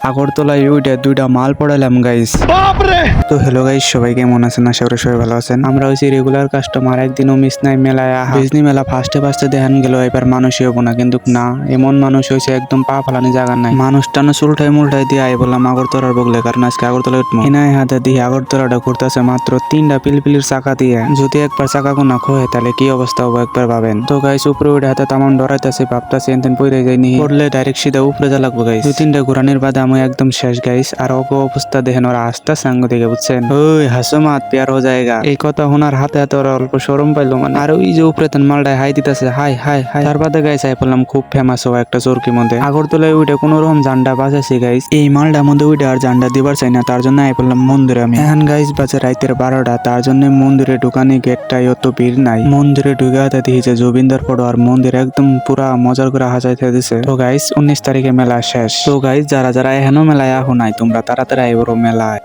আগরতলায় উইটা দুইটা মাল পড়ালাম গাইস। তো হ্যালো গাইস, সবাই কেমন আছেন? আশা করি সবাই ভালো আছেন। আমরা হইছি রেগুলার কাস্টমার, একদিনও মিস নাই মেলায় আহা। বিজনি মেলা ফার্স্টে দেখান গেল এবার মানুষই হবো না, কিন্তু না, এমন মানুষ হয়েছে একদম পা ফালানি জায়গা নাই। মানুষ টানো চুলটাই মুলটাই দিয়ে আই বললাম আগরতলার বগলে, কারণ আজকে আগরতলা উঠবো। এনায় হাতে দিয়ে আগরতলাটা ঘুরতেছে মাত্র 3টা পিলপিলির চাকা দিয়ে। যদি একবার চাকা কোনা খোয়ে তাহলে কি অবস্থা হবে একবার ভাবেন। তো গাইস উপরে উঠে হাতে তামান ডরাইতেছে, ভাবতেছে এনতেন পইরে যায়নি, পড়লে ডাইরেক্ট সিধা উপরে যা লাগবো গাইস। 2-3টা ঘুরানির বাদে আমি একদম শেষ গাইস। আর অবস্থা দেখেন, ওরা আস্তে সাঙ্গ দিকে বুঝছেন। ওই হাসো মাত পেয়ার হো জায়গা, এই কথা শোনার হাতে হাতে ওরা অল্প শরম পাইলো মানে। আর ওই যে উপরে তেন মালটায় হাই দিতেছে, হাই হাই হাই। তার বাদে গাইস আই বললাম খুব ফেমাস হওয়া একটা চরকির মধ্যে আগরতলায় উঠে কোন রকম জান্ডা বাজাইছি গাইস। এই মালটার মধ্যে উঠে আর জান্ডা দিবার চাই না, তার জন্য আই বললাম মন্দিরে। আমি এখন গাইস বাজে রাইতের 12টা, তার জন্য মন্দিরে ঢুকানি গেটটাই অত ভিড় নাই। মন্দিরে ঢুকে হাতে দিয়েছে জুবিন্দার ফটো, আর মন্দির একদম পুরা মজার করে হাজাইতে দিছে। তো গাইস 19 তারিখে মেলা শেষ। তো গাইস যারা যারা এখনো মেলায় আহো নাই, তোমরা তাড়াতাড়ি আইবো মেলায়।